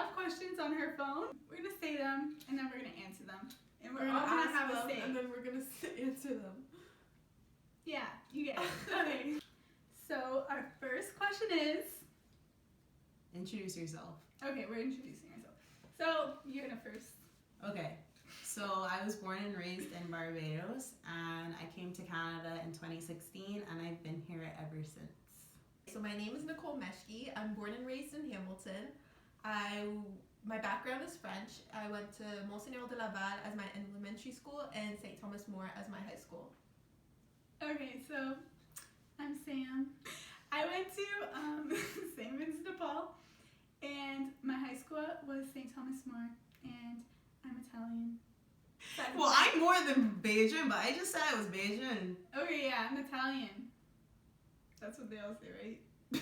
have questions on her phone. We're gonna say them and then we're gonna answer them. And we're We're all gonna gonna have a ask them, say. and then we're gonna answer them. Yeah, you get it. Okay. So our first question is. Introduce yourself. Okay, we're introducing ourselves. So you're gonna first. Okay. So I was born and raised in Barbados, and I came to Canada in 2016, and I've been here ever since. So my name is Nicole Meshki. I'm born and raised in Hamilton. My background is French. I went to Monseigneur de Laval as my elementary school and St. Thomas More as my high school. Okay, so I'm Sam. I went to St. Vincent de Paul, and my high school was St. Thomas More, and I'm Italian. Well, I'm more than Bajan, but I just said I was Bajan. Okay, yeah, I'm Italian. That's what they all say, right?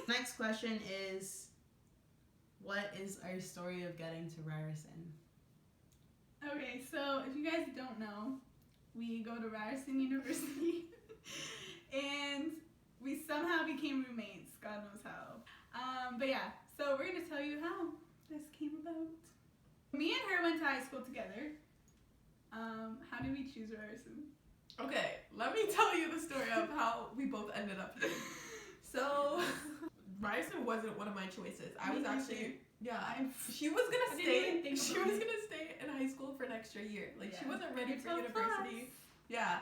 Next question is, what is our story of getting to Ryerson? Okay, so if you guys don't know, we go to Ryerson University, and we somehow became roommates. God knows how. But yeah, so we're gonna tell you how this came about. Me and her went to high school together. How did we choose Ryerson? Okay, let me tell you the story of how we both ended up here. So, Ryerson wasn't one of my choices. I was actually, she was gonna stay. She was gonna stay in high school for an extra year. Like she wasn't ready for university. Yeah.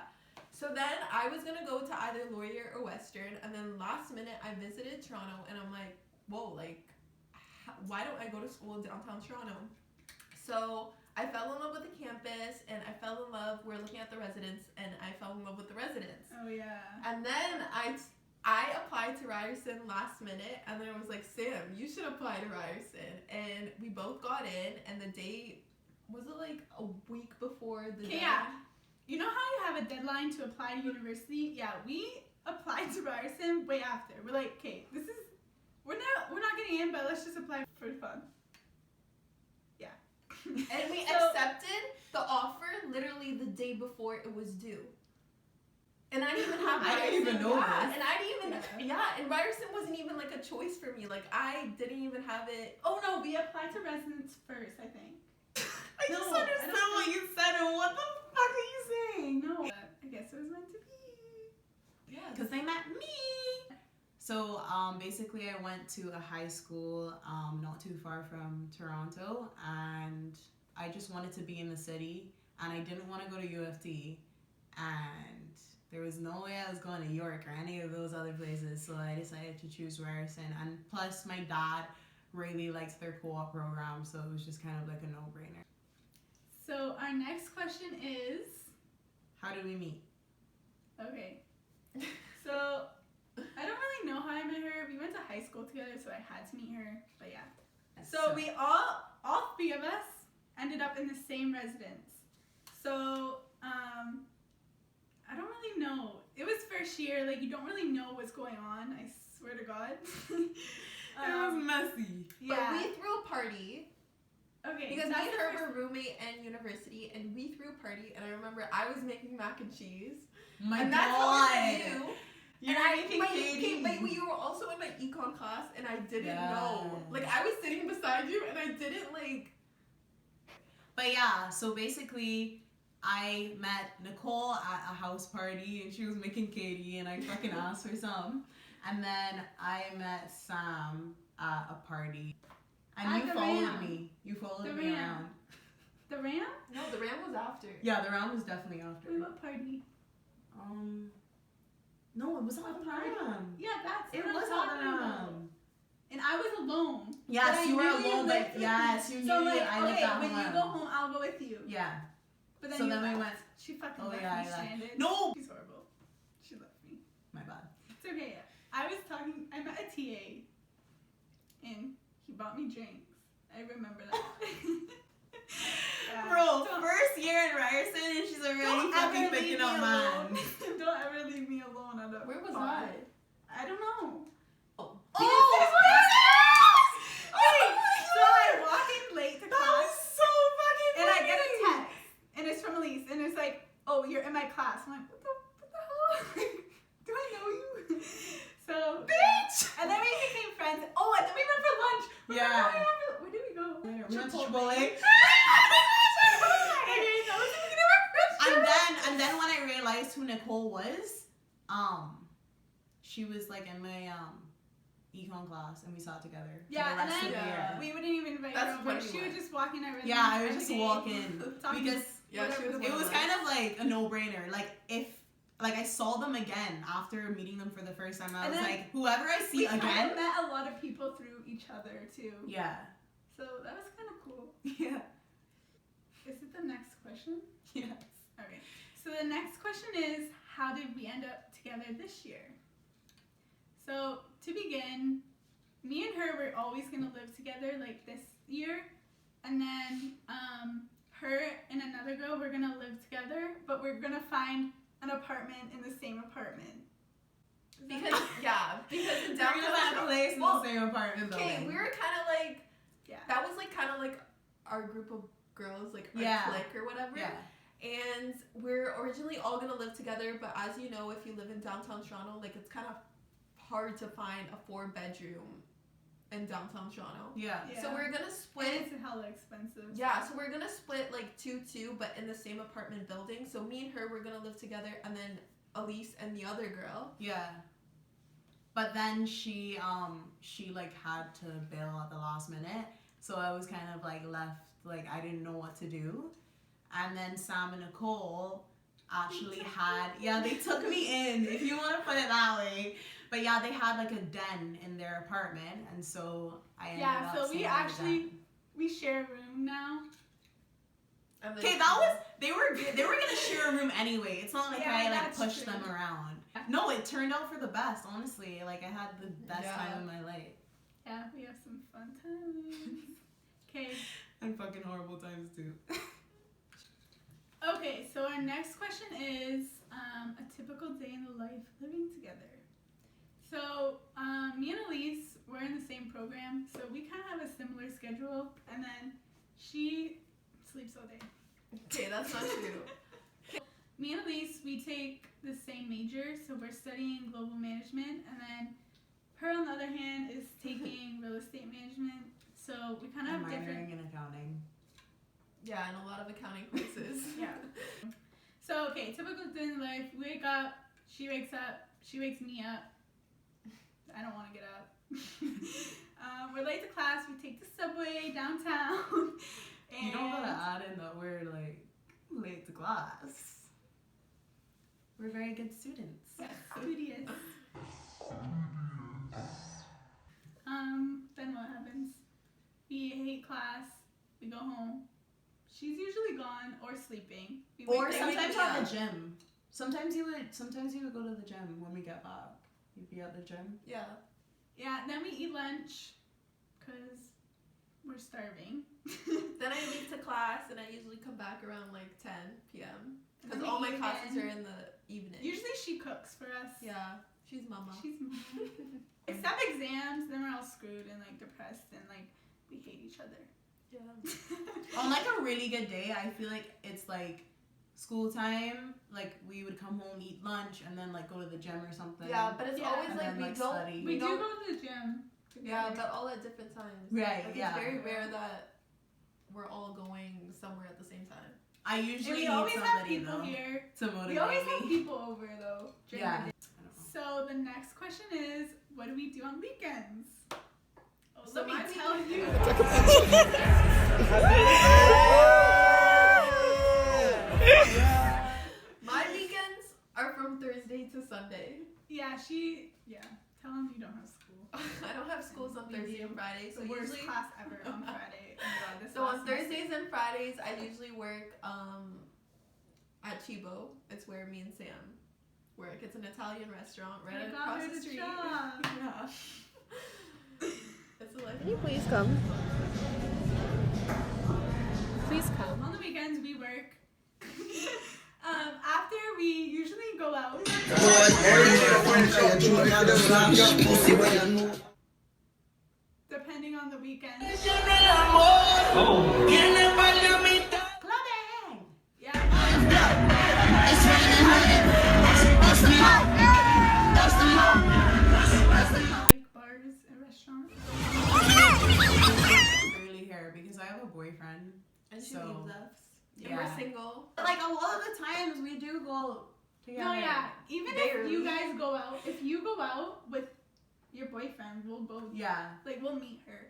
So then I was gonna go to either Laurier or Western, and then last minute I visited Toronto, and I'm like, whoa, like, why don't I go to school in downtown Toronto? So I fell in love with the campus, and I fell in love, we're looking at the residence, and I fell in love with the residence. Oh yeah. And then I applied to Ryerson last minute, and then I was like, Sam, you should apply to Ryerson. And we both got in, and the date, was it like a week before the day? Yeah. You know how you have a deadline to apply to university? Yeah, we applied to Ryerson way after. We're like, okay, we're not getting in, but let's just apply for fun. Yeah. And we accepted the offer literally the day before it was due. And I didn't even have Ryerson. I didn't even know this. this. And I didn't even, and Ryerson wasn't even like a choice for me. Like I didn't even have it. Oh no, we applied to residence first, I think. I just understood what you said, and what the fuck are you saying? No. I guess it was meant to be. Yeah, because they met me. So basically I went to a high school not too far from Toronto, and I just wanted to be in the city, and I didn't want to go to U of T, and there was no way I was going to York or any of those other places, so I decided to choose Ryerson. And plus my dad really likes their co-op program, so it was just kind of like a no-brainer. So our next question is, how did we meet? Okay, so I don't really know how I met her. We went to high school together, so I had to meet her, but yeah. So we all three of us ended up in the same residence. So I don't really know. It was first year, like you don't really know what's going on, I swear to God. It was messy. Yeah. But we threw a party. Okay. Because me and her were roommate and university, and we threw a party, and I remember I was making mac and cheese. My and God. That's what we do. You're making Katie. But you were also in my econ class, and I didn't know. Like, I was sitting beside you, and I didn't, like... But yeah, so basically, I met Nicole at a house party, and she was making Katie, and I fucking asked for some. And then I met Sam at a party. And you followed me. You followed me around. The Ram? No, the Ram was after. Yeah, the Ram was definitely after. Wait, what party? No, it was at the Ram. Yeah, that's it what was I'm at the talking about. Ram. And I was alone. Yes, you were alone. Like, yes, you knew. So like, I lived at when home. you go home, I'll go with you. Yeah. But then so then left. we went. She fucking Oh left yeah, me stranded. No. She's horrible. She left me. My bad. It's okay. I met a TA, and he bought me drinks. I remember that. Bro, first year in Ryerson, and she's already fucking picking up man. Don't ever leave me alone. Where was I? I don't know. Oh, Wait, so I walk in late to class. That was so fucking funny. And I get a text, and it's from Elise, and it's like, oh, you're in my class. I'm like, what the hell? Do I know you? So, bitch! and then we became friends. Oh, and then we went for lunch. Where did we We went to Chipotle. Chipotle. Okay, that was the beginning of our friendship. And then when I realized who Nicole was, she was like in my econ class, and we sat together. For Yeah, the rest and of the then year. we wouldn't even invite That's her over. funny She one. would just walk in our rhythm. Yeah, I would just walk in because Yeah, she was it was kind of like a no-brainer. Like if I saw them again after meeting them for the first time, I And was then like, whoever I see We again. kind of met a lot of people through each other too. Yeah. So that was kind of cool. Yeah. Is it the next question? Yes. Okay. So the next question is, how did we end up together this year? So to begin, me and her were always gonna live together like this year, and then her and another girl were gonna live together, but we're gonna find an apartment in the same apartment. Because in We're downtown gonna find a place in the same apartment building. Okay, we were kind of like, Yeah. that was like kind of like our group of girls, like our Yeah. clique or whatever. Yeah. And we're originally all gonna live together, but as you know, if you live in downtown Toronto, like it's kind of hard to find a 4-bedroom in downtown Toronto. Yeah. Yeah. So we're gonna And split. it's hella expensive. Yeah, so we're gonna split like 2-2, but in the same apartment building. So me and her were gonna live together, and then Elise and the other girl. Yeah. But then she like had to bail at the last minute, so I was kind of like left, like I didn't know what to do. And then Sam and Nicole actually they took me in, if you want to put it that way. But yeah, they had like a den in their apartment, and so I ended up so we staying in the actually den. we share a room now. Okay, they were gonna share a room anyway. It's not like Yeah, I like that's pushed true. them around. No, it turned out for the best, honestly. Like I had the best Yeah. time of my life. Yeah, we have some fun times. Okay. And fucking horrible times too. Okay, so our next question is a typical day in the life living together. So me and Elise, we're in the same program, so we kind of have a similar schedule, and then she sleeps all day. Okay, that's not true. Me and Elise, we take the same major, so we're studying global management, and then her, on the other hand, is taking real estate management. So we kind of have different. Minoring in accounting. Yeah, and a lot of accounting courses. Yeah. So okay, typical day in life. We wake up. She wakes up. She wakes me up. I don't want to get up. We're late to class. We take the subway downtown. And You don't gotta add in that we're like late to class. We're very good students. Yeah, studious. Then what happens? We hate class. We go home. She's usually gone or sleeping. We Or wake up- sometimes yeah. at the gym. Sometimes you would go to the gym when we get back. You'd be at the gym. Yeah. Yeah, then we eat lunch because we're starving. Then I leave to class, and I usually come back around like 10 p.m. And Because then all we my eat classes again. are in the evening. Usually she cooks for us. Yeah, she's mama. She's except exams, then we're all screwed and like depressed and like we hate each other. Yeah. On like a really good day, I feel like it's like school time. Like we would come home, eat lunch, and then like go to the gym or something. Yeah, but it's Yeah. always And like then, we like, don't. study. We do don't- go to the gym. Yeah, together. but all at different times. Right, Like, yeah. It's very rare that we're all going somewhere at the same time. I And usually we need always have somebody people though here. to motivate We always have me. people over though. during Yeah. the day. So the next question is, what do we do on weekends? Oh, So let me my tell you. My weekends are from Thursday to Sunday. Yeah. Tell them you don't have school. I don't have schools on Thursday and Friday, so The worst usually. class ever on Friday. Oh my God, this So on last semester. Thursdays and Fridays, I usually work at Chibo. It's where me and Sam work. It's an Italian restaurant right I got across her the the street. job. Yeah. It's a life. Can you please come? Please come. On the weekends we work. After we usually go out. Depending on the weekend. Clubbing. Yeah. Like bars and restaurants. Barely here because I have a boyfriend. And she So, leaves us. And yeah. we're single. Like a lot of the times we do go together. No, yeah. Even Barely. if you guys go out, if you go out with your boyfriend, we'll go. Yeah. Like we'll meet her.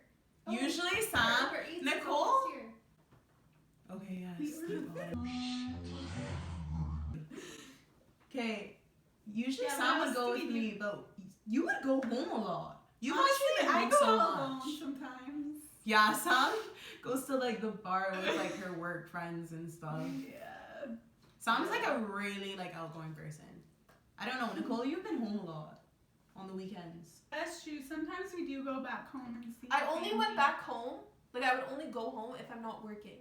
Usually Sam, Nicole. Okay, yes. Okay. Usually Yeah, Sam what would go else with do we me, but you would go home a lot. You Honestly, actually I home go so out much. alone sometimes. Yeah, Sam goes to like the bar with like her work friends and stuff. Yeah. Sam's like a really like outgoing person. I don't know, Nicole, you've been home a lot on the weekends. That's true. Sometimes we do go back home and see. I our only family. went back home. Like I would only go home if I'm not working.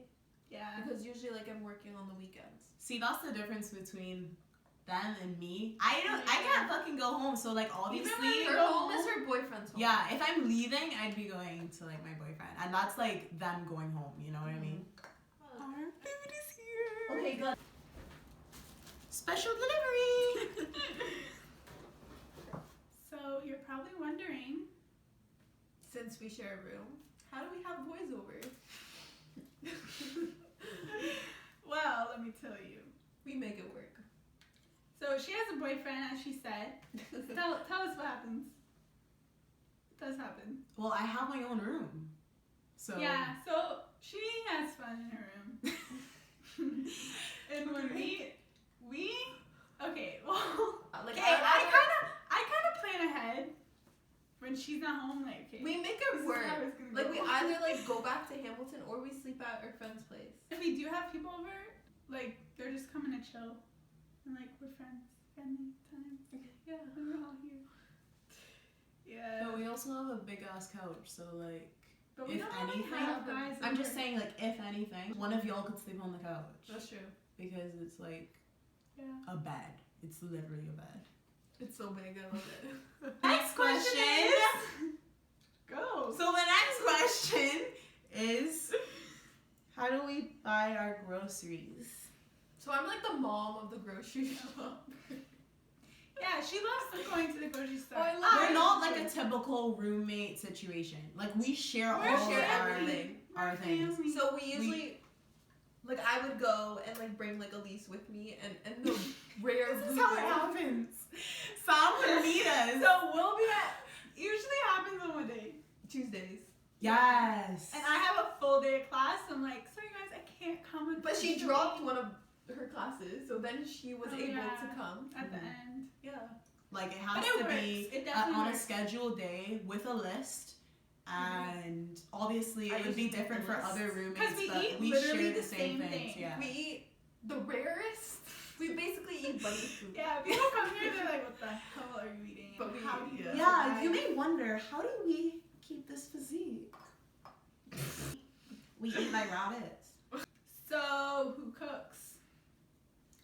Yeah. Because usually like I'm working on the weekends. See, that's the difference between them and me. I can't fucking go home, so like obviously when we Her go home is home- her boyfriend's home. yeah, if I'm leaving, I'd be going to like my boyfriend. And that's like them going home, you know what I mean? Our food is here. Okay, good. Special delivery! So you're probably wondering, Since we share a room, how do we have boys over? well, let me tell you. We make it work. So she has a boyfriend, as she said. tell us what happens. It does happen. Well, I have my own room. So Yeah, so she has fun in her room. And when we okay, well, Like okay, I kind of plan ahead. When she's not home, like, okay, we make this it is work. how it's gonna Like go. we either like go back to Hamilton or we sleep at our friend's place. If we do have people over, like, they're just coming to chill. And, like, we're friends. Family time. Yeah. We're all here. Yeah. But we also have a big ass couch, so like But we if don't really anything, have guys I'm just over. saying like if anything, one of y'all could sleep on the couch. That's true. Because it's like Yeah. a bed. It's literally a bed. It's so big, I love it. Next question. Go. So the next question is, how do we buy our groceries? So I'm like the mom of the grocery shop. Yeah, she loves going to the grocery store. Oh, I love We're it. not like a typical roommate situation. Like we share We're all of share our everything. our things. family. So we usually, like I would go and like bring like Elise with me and the rare This is how it happens. Sam would meet us. So we'll be at, usually happens on what day? Tuesdays. Yes. And I have a full day of class. So I'm like, sorry guys, I can't come. But she unfortunately." dropped one of her classes, so then she was Oh, able yeah. to come. At the Mhm. end. Yeah. Like it But has it to works. be It definitely on a works. scheduled day with a list. And obviously I it would be usually different make for the other list. roommates, 'Cause we but eat we literally share the the same same things. thing. Yeah. We eat the rarest. We basically eat bunny food. Yeah, people come here, they're like, what the hell are you eating? But we- How do you Yeah, survive? you may wonder, how do we keep this physique? We eat like rabbits. So, who cooks?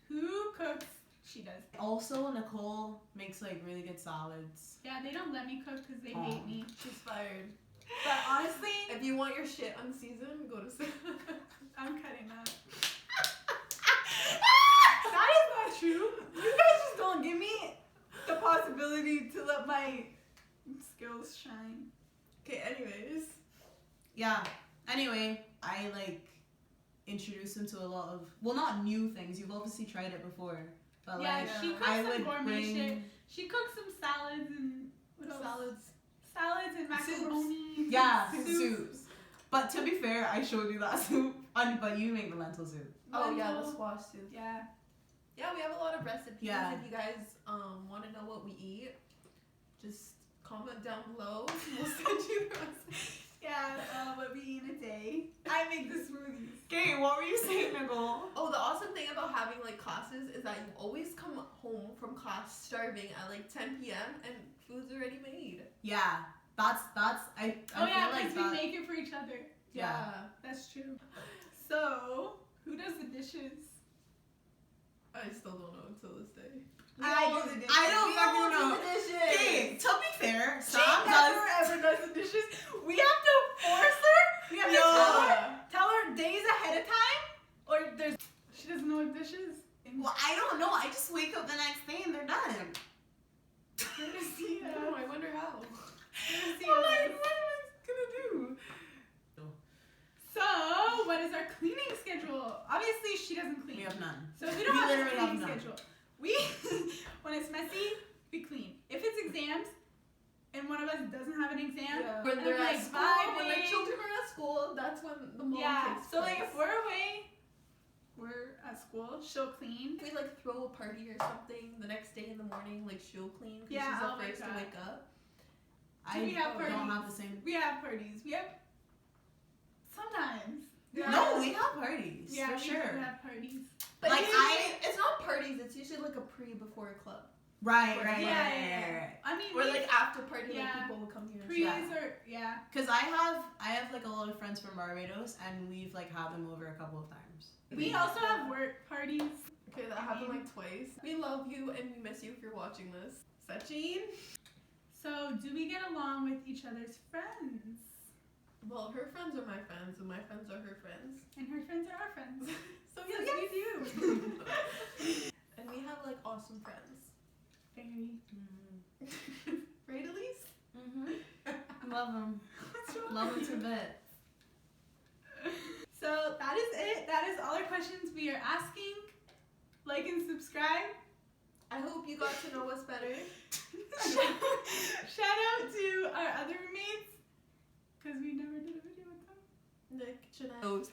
Who cooks? She does. Also, Nicole makes like really good salads. Yeah, they don't let me cook because they Aw. hate me. She's fired. But honestly, If you want your shit unseasoned, go to I'm cutting that. That is not true. You guys just don't give me the possibility to let my skills shine. Okay, anyways. Yeah. Anyway, I like introduced him to a lot of, well, not new things. You've obviously tried it before, but Yeah, like she cooks I some would gourmet bring. shit. She cooks some salads and what else? Salads and macaroni. Yeah, Soups. soups. But to be fair, I showed you that soup, but you make the lentil soup. Oh yeah, the Lentil. squash soup. Yeah. Yeah, we have a lot of recipes. Yeah. If you guys want to know what we eat, just comment down below. We'll send you the recipe. Yeah, what we eat in a day. I make the smoothies. Okay, what were you saying, Nicole? Oh, the awesome thing about having like classes is that you always come home from class starving at like 10 p.m. and food's already made. Yeah, that's I Oh yeah, feel like because we that. make it for each other. Yeah. That's true. So, who does the dishes? I still don't know until this day. I do the dishes. I don't We fucking all do know. the dishes. Okay, to be fair, She Sam never does. ever does the dishes. We have to force her. We have to No. tell her days ahead of time, or there's she doesn't know what dishes. Well, I don't know. I just wake up the next day and they're done. Oh, I wonder how. I'm like, what am I gonna do? So is our cleaning schedule? Obviously, she doesn't clean. We have none. So we don't have a literally cleaning have none. schedule. We, when it's messy, we clean. If it's exams, and one of us doesn't have an exam, When and they're like at school, when the vibing. children are at school, that's when the mom takes So place. like if we're away, we're at school, she'll clean. If we like throw a party or something the next day in the morning, like she'll clean because Yeah, she's the I'll first to wake wake up. I we have don't parties? have the same. We have parties. We have sometimes. Yeah. No, we have parties Yeah, for we sure. do have parties. But Like, it's not parties. It's usually like a before a club, Right. Yeah. I mean, or like after party, Yeah. like people will come here. And pre's stuff. or Because I have like a lot of friends from Barbados, and we've like had them over a couple of times. We also have work parties. Okay, that happened like twice. We love you and we miss you if you're watching this. Sachin? So, do we get along with each other's friends? Well, her friends are my friends, and my friends are her friends. And her friends are our friends. So Yes, yes, we do. And we have like awesome friends. Very. Right, Elise? Love them. What's wrong Love them with to you? bit. So, that is it. That is all our questions we are asking. Like and subscribe. I hope you got to know us better. Shout out to our other roommates. Because we never did a video with them. Nick, Jeanette.